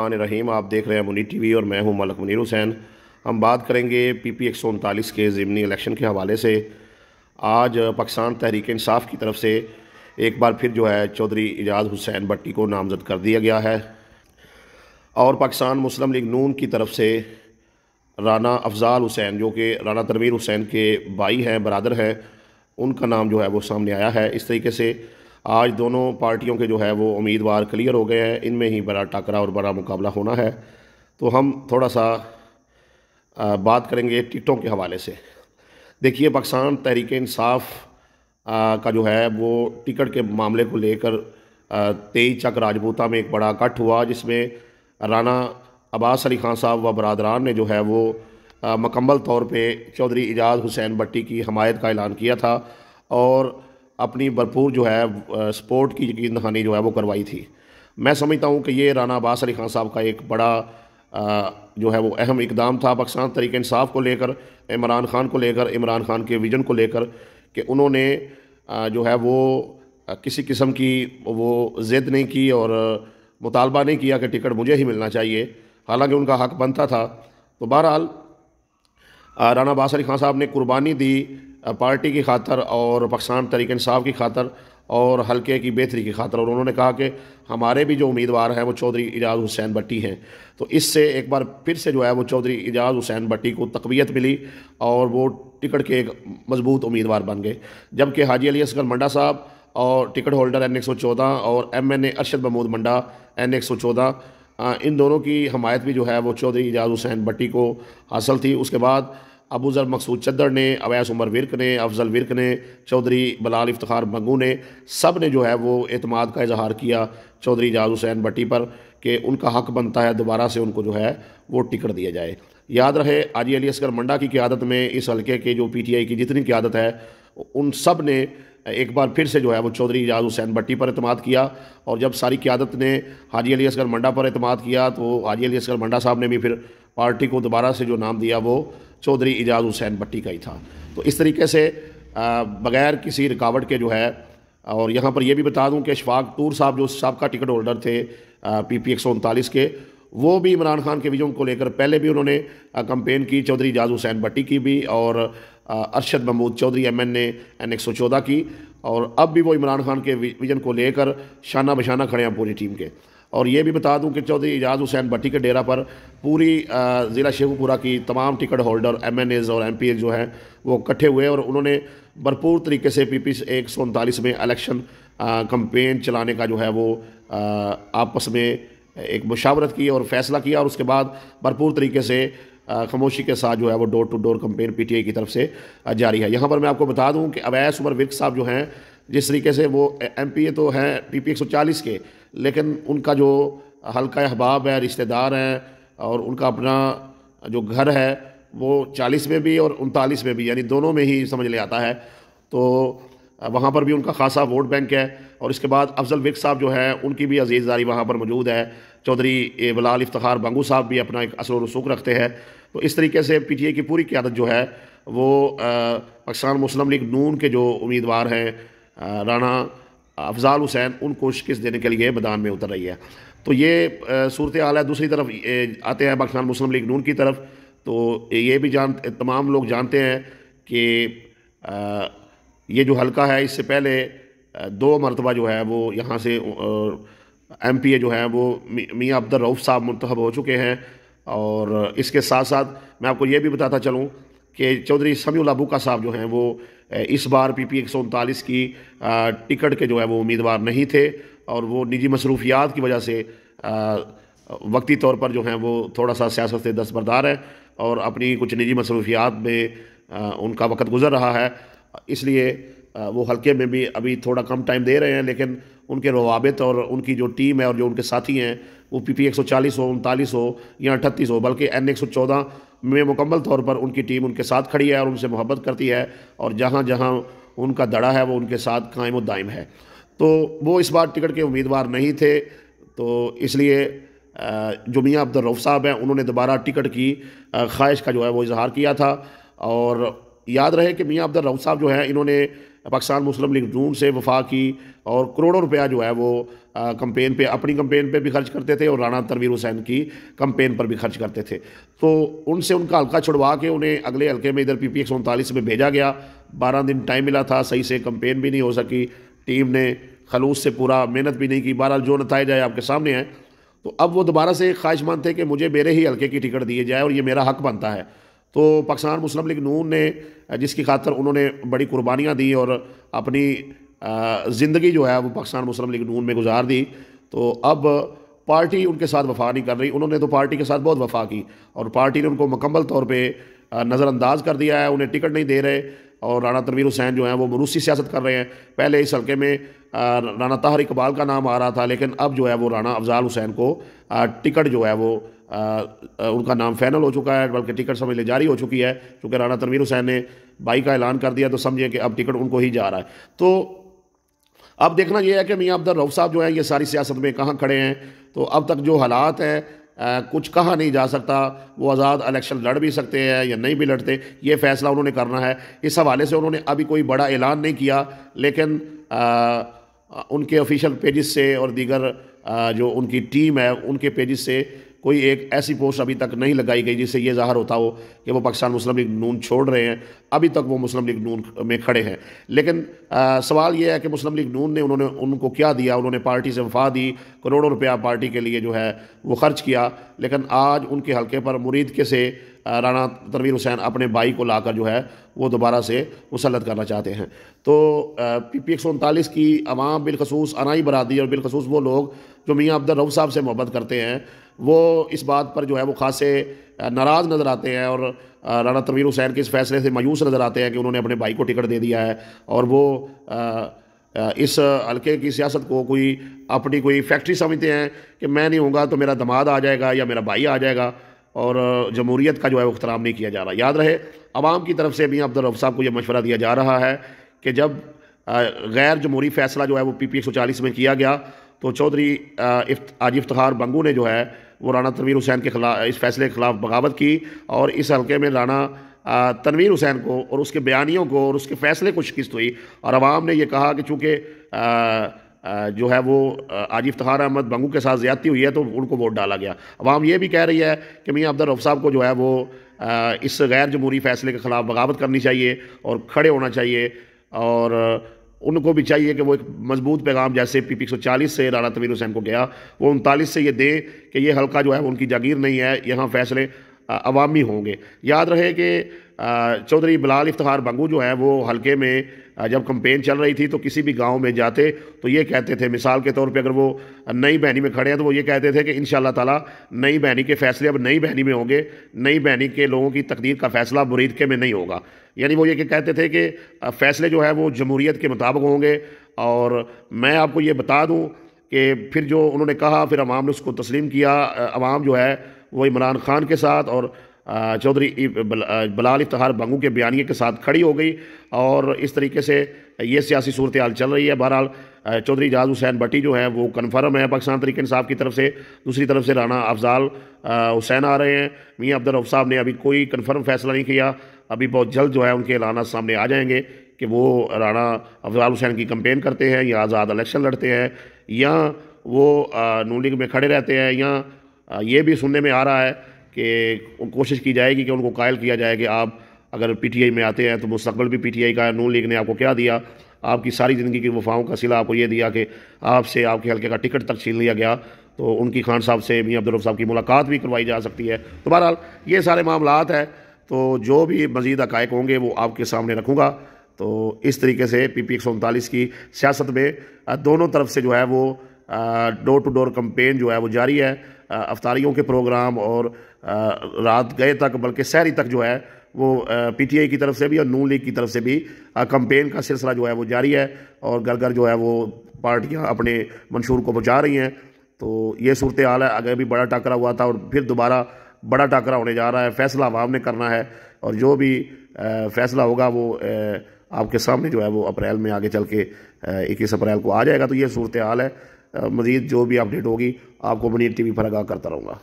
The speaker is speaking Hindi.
बिस्मिल्लाहिर्रहमानिर्रहीम। आप देख रहे हैं मुनीर टीवी और मैं हूं मलक मुनीर हुसैन। हम बात करेंगे PP 139 के ज़िमनी इलेक्शन के हवाले से। आज पाकिस्तान तहरीक इंसाफ की तरफ से एक बार फिर जो है चौधरी इजाज़ हुसैन भट्टी को नामज़द कर दिया गया है और पाकिस्तान मुस्लिम लीग नून की तरफ से राना अफजाल हुसैन, जो कि राना तनवीर हुसैन के भाई हैं, बरादर हैं, उनका नाम जो है वो सामने आया है। इस तरीके से आज दोनों पार्टियों के जो है वो उम्मीदवार क्लियर हो गए हैं। इनमें ही बड़ा टकरा और बड़ा मुकाबला होना है। तो हम थोड़ा सा बात करेंगे टिकटों के हवाले से। देखिए, पाकिस्तान तहरीक इंसाफ का जो है वो टिकट के मामले को लेकर 23 चक राजपूता में एक बड़ा इकट्ठ हुआ, जिसमें राना अब्बास अली खान साहब व बरादरान ने जो है वो मुकम्मल तौर पे चौधरी इजाज़ हुसैन भट्टी की हमायत का ऐलान किया था और अपनी भरपूर जो है सपोर्ट की यकीन दहानी जो है वो करवाई थी। मैं समझता हूँ कि ये राना अब्बास अली खान साहब का एक बड़ा जो है वो अहम इकदाम था पाकिस्तान तहरीक इंसाफ को लेकर, इमरान खान को लेकर, इमरान खान के विजन को लेकर, कि उन्होंने जो है वो किसी किस्म की वो ज़िद नहीं की और मुतालबा नहीं किया कि टिकट मुझे ही मिलना चाहिए, हालांकि उनका हक बनता था। तो बहरहाल राना अब्बास अली खान साहब ने कुर्बानी दी पार्टी की खातर और पाकिस्तान तहरीक इंसाफ की खातर और हल्के की बेहतरी की खातर, और उन्होंने कहा कि हमारे भी जो उम्मीदवार हैं वो चौधरी इजाज़ हुसैन भट्टी हैं। तो इससे एक बार फिर से जो है वो चौधरी इजाज़ हुसैन भट्टी को तक़वियत मिली और वो टिकट के एक मजबूत उम्मीदवार बन गए। जबकि हाजी अली असगर मंडा साहब और टिकट होल्डर N114 और MNA अरशद महमूद मंडा N114, इन दोनों की हमायत भी जो है वो चौधरी इजाज़ हुसैन भट्टी को हासिल थी। उसके बाद अबू ज़र मकसूद चद्दर ने, अवैस उमर विर्क ने, अफजल विर्क ने, चौधरी बलाल इफ्तिखार बंगू ने, सब ने जो है वो एतमाद का इजहार किया चौधरी इजाज़ हुसैन भट्टी पर कि उनका हक बनता है दोबारा से उनको जो है वो टिकट दिया जाए। याद रहे, हाजी अली असगर मंडा की क़यादत में इस हल्के के जो PTI की जितनी क़यादत है, उन सब ने एक बार फिर से जो है वो चौधरी इजाज़ हुसैन भट्टी पर एतमाद किया। और जब सारी क़यादत ने हाजी अली असगर मंडा पर एतमाद किया तो हाजी अली असगर मंडा साहब ने भी फिर पार्टी को दोबारा से जो नाम दिया वो चौधरी इजाज़ हुसैन भट्टी का ही था। तो इस तरीके से बग़ैर किसी रुकावट के जो है, और यहाँ पर यह भी बता दूँ कि इशफाक टूर साहब जो साबका टिकट होल्डर थे PP 139 के, वो भी इमरान खान के विजन को लेकर पहले भी उन्होंने कंपेन की, चौधरी इजाज़ हुसैन भट्टी की भी और अरशद महमूद चौधरी MNA N114 की, और अब भी वो इमरान खान के विजन को लेकर शाना बशाना खड़े हैं पूरी टीम के। और ये भी बता दूं कि चौधरी इजाज़ हुसैन भट्टी के डेरा पर पूरी ज़िला शेखुपुरा की तमाम टिकट होल्डर MNAs और MPs जो हैं वो इकट्ठे हुए और उन्होंने भरपूर तरीके से PP 139 में इलेक्शन कंपेन चलाने का जो है वो आपस में एक मुशावरत की और फ़ैसला किया, और उसके बाद भरपूर तरीके से खामोशी के साथ जो है वो door to door campaign PTI की तरफ से जारी है। यहाँ पर मैं आपको बता दूँ कि अवैस उमर विर्क साहब जो हैं, जिस तरीके से वो MPA तो हैं PP 140 के, लेकिन उनका जो हल्का अहबाब है, रिश्तेदार हैं, और उनका अपना जो घर है वो 40 में भी और 39 में भी, यानी दोनों में ही समझ ले आता है। तो वहाँ पर भी उनका खासा वोट बैंक है। और इसके बाद अफजल विर्क साहब जो है उनकी भी अजीज़दारी वहाँ पर मौजूद है। चौधरी बलाल इफ्तिखार बंगू साहब भी अपना एक असर रसूख रखते हैं। तो इस तरीके से PTI की पूरी क़यादत जो है वो पाकिस्तान मुस्लिम लीग नून के जो उम्मीदवार हैं राना अफजाल हुसैन, उनको शिकस्त देने के लिए मैदान में उतर रही है। तो ये सूरत हाल है। दूसरी तरफ आते हैं पाकिस्तान मुस्लिम लीग नून की तरफ। तो ये भी तमाम लोग जानते हैं कि ये जो हल्का है, इससे पहले 2 मरतबा जो है वो यहाँ से MPA जो है वो मियाँ अब्दुल रऊफ़ साहब मुंतखब हो चुके हैं। और इसके साथ साथ मैं आपको ये भी बताता चलूँ कि चौधरी समीउल अबूका साहब जो हैं वो इस बार PP 139 की टिकट के जो है वो उम्मीदवार नहीं थे, और वो निजी मसरूफियात की वजह से वक्ती तौर पर जो हैं वो थोड़ा सा सियासत से दस्तबरदार है और अपनी कुछ निजी मसरूफियात में उनका वक्त गुजर रहा है, इसलिए वो हल्के में भी अभी थोड़ा कम टाइम दे रहे हैं। लेकिन उनके रवाबित और उनकी जो टीम है और जो उनके साथी हैं वो PP 140 हो, 39 हो या 38 हो, बल्कि N114 में मुकम्मल तौर पर उनकी टीम उनके साथ खड़ी है और उनसे मोहब्बत करती है, और जहाँ जहाँ उनका दड़ा है वो उनके साथ कायम और दायम है। तो वो इस बार टिकट के उम्मीदवार नहीं थे, तो इसलिए जो मियाँ अब्दुल रऊफ़ साहब हैं उन्होंने दोबारा टिकट की ख्वाहिश का जो है वो इजहार किया था। और याद रहे कि मियाँ अब्दुल रऊफ़ साहब जो हैं इन्होंने पाकिस्तान मुस्लिम लीग नून से वफा की और करोड़ों रुपया जो है वो कंपेन पे, अपनी कंपेन पे भी खर्च करते थे और राणा तनवीर हुसैन की कंपेन पर भी खर्च करते थे। तो उनसे उनका हल्का छुड़वा के उन्हें अगले हल्के में इधर PPX 39 में भेजा गया। 12 दिन टाइम मिला था, सही से कंपेन भी नहीं हो सकी, टीम ने खलूस से पूरा मेहनत भी नहीं की। बहरहाल जो नताइज आए आपके सामने हैं। तो अब वो दोबारा से ख्वाहिशमंद थे कि मुझे मेरे ही हल्के की टिकट दिए जाए और ये मेरा हक बनता है। तो पाकिस्तान मुस्लिम लीग नून ने, जिसकी खातर उन्होंने बड़ी कुर्बानियाँ दी और अपनी ज़िंदगी जो है वो पाकिस्तान मुस्लिम लीग नून में गुजार दी, तो अब पार्टी उनके साथ वफा नहीं कर रही। उन्होंने तो पार्टी के साथ बहुत वफा की और पार्टी ने उनको मुकम्मल तौर पे नज़रअंदाज कर दिया है, उन्हें टिकट नहीं दे रहे। और राणा तनवीर हुसैन जो हैं वो रूसी सियासत कर रहे हैं। पहले इस हल्के में राणा ताहिर इकबाल का नाम आ रहा था, लेकिन अब जो है वो राणा अफजाल हुसैन को टिकट जो है वो उनका नाम फाइनल हो चुका है, बल्कि टिकट समझ ले जारी हो चुकी है। क्योंकि राणा तनवीर हुसैन ने बाई का ऐलान कर दिया, तो समझिए कि अब टिकट उनको ही जा रहा है। तो अब देखना यह है कि मियाँ अब्दुल रऊफ साहब जो है ये सारी सियासत में कहाँ खड़े हैं। तो अब तक जो हालात हैं कुछ कहा नहीं जा सकता। वो आज़ाद इलेक्शन लड़ भी सकते हैं या नहीं भी लड़ते, ये फैसला उन्होंने करना है। इस हवाले से उन्होंने अभी कोई बड़ा ऐलान नहीं किया, लेकिन उनके ऑफिशियल पेजेस से और दीगर जो उनकी टीम है उनके पेजेस से कोई एक ऐसी पोस्ट अभी तक नहीं लगाई गई जिससे ये ज़ाहिर होता हो कि वो पाकिस्तान मुस्लिम लीग नून छोड़ रहे हैं। अभी तक वो मुस्लिम लीग नून में खड़े हैं। लेकिन सवाल ये है कि मुस्लिम लीग नून ने उनको क्या दिया। उन्होंने पार्टी से वफा दी, करोड़ों रुपया पार्टी के लिए जो है वो खर्च किया, लेकिन आज उनके हल्के पर मुरीद के से राणा तनवीर हुसैन अपने भाई को लाकर जो है वो दोबारा से मुसल्लत करना चाहते हैं। तो PPX 39 की अवाम, बिलखसूस अनाई बरादरी और बिलखसूस वो लोग जो मियाँ अब्दुल रऊफ साहब से मोहब्बत करते हैं, वो इस बात पर जो है वो खासे नाराज़ नज़र आते हैं और राणा तनवीर हुसैन के इस फैसले से मायूस नज़र आते हैं कि उन्होंने अपने भाई को टिकट दे दिया है और वो इस हल्के की सियासत को अपनी कोई फैक्ट्री समझते हैं कि मैं नहीं होऊंगा तो मेरा दामाद आ जाएगा या मेरा भाई आ जाएगा, और जमहूरियत का जो है वो एहतराम नहीं किया जा रहा। याद रहे, आवाम की तरफ से मियाँ अब्दुल रऊफ साहब को यह मशवरा दिया जा रहा है कि जब गैर जमहूरी फैसला जो है वो PPX 140 में किया गया, तो चौधरी आज इफ्तिखार बंगू ने जो है वो राणा तनवीर हुसैन के खिलाफ, इस फैसले के खिलाफ बगावत की और इस हल्के में राणा तनवीर हुसैन को और उसके बयानियों को और उसके फैसले को शिकस्त हुई। और आवाम ने यह कहा कि चूँकि जो है वो आज इफ्तिखार अहमद बंगू के साथ ज़्यादती हुई है तो उनको वोट डाला गया। अवाम ये भी कह रही है कि मियाँ अब्दुल रऊफ साहब को जो है वो इस गैर जमहूरी फैसले के खिलाफ बगावत करनी चाहिए और खड़े होना चाहिए, और उनको भी चाहिए कि वो एक मजबूत पैगाम जैसे PPX 140 से राणा तनवीर हुसैन को गया, वो 39 से ये दे कि ये हल्का जो है वो उनकी जागीर नहीं है, यहाँ फैसले अवामी होंगे। याद रहे कि चौधरी बिलाल इफ्तिखार बंगू जो है वो हल्के में जब कंपेन चल रही थी तो किसी भी गांव में जाते तो ये कहते थे, मिसाल के तौर पे अगर वो नई बहनी में खड़े हैं तो वो ये कहते थे कि इंशाअल्लाह ताला नई बहनी के फैसले अब नई बहनी में होंगे, नई बहनी के लोगों की तकदीर का फैसला मुरीदके में नहीं होगा। यानी वो ये कहते थे कि फैसले जो है वो जमहूरियत के मुताबिक होंगे। और मैं आपको ये बता दूँ कि फिर जो उन्होंने कहा, फिर अवाम ने उसको तस्लीम किया। अवाम जो है वो इमरान खान के साथ और चौधरी बिलाल इफ्तिखार बंगू के बयानिए के साथ खड़ी हो गई, और इस तरीके से ये सियासी सूरत हाल चल रही है। बहरहाल चौधरी एजाज हुसैन भट्टी जो है वो कन्फर्म है पाकिस्तान तहरीक इंसाफ की तरफ से, दूसरी तरफ से राणा अफजाल हुसैन आ रहे हैं। मियाँ अब्दुल रऊफ साहब ने अभी कोई कन्फर्म फैसला नहीं किया, अभी बहुत जल्द जो है उनके ऐलान सामने आ जाएंगे कि वो राणा अफजाल हुसैन की कंपेन करते हैं या आज़ाद इलेक्शन लड़ते हैं या वो नून लीग में खड़े रहते हैं, या ये भी सुनने में आ रहा है कि कोशिश की जाएगी कि उनको कायल किया जाए कि आप अगर PTI में आते हैं तो मुस्तकबिल भी PTI का है। नून लीग ने आपको क्या दिया, आपकी सारी ज़िंदगी की वफाओं का सिला आपको ये दिया कि आपसे आपके हल्के का टिकट तक छीन लिया गया। तो उनकी खान साहब से मियाँ अब्दुल रऊफ साहब की मुलाकात भी करवाई जा सकती है। तो बहरहाल ये सारे मामलात हैं, तो जो भी मज़ीद हक़ाइक़ होंगे वो आपके सामने रखूँगा। तो इस तरीके से PPX 39 की सियासत में दोनों तरफ से जो है वो डोर टू डोर कंपेन जो है वो जारी है। अफ्तारियों के प्रोग्राम और रात गए तक, बल्कि सहरी तक जो है वो PTI की तरफ से भी और नून लीग की तरफ से भी कंपेन का सिलसिला जो है वो जारी है, और घर घर जो है वो पार्टियां अपने मंशूर को पहुँचा रही हैं। तो ये सूरत हाल है। अगर भी बड़ा टाकरा हुआ था और फिर दोबारा बड़ा टाकरा होने जा रहा है। फैसला आवाम ने करना है, और जो भी फैसला होगा वो आपके सामने जो है वो अप्रैल में आगे चल के 21 अप्रैल को आ जाएगा। तो ये सूरत हाल है। मज़ीद जो भी अपडेट होगी आपको मुनीर TV पर आगाह करता रहूँगा।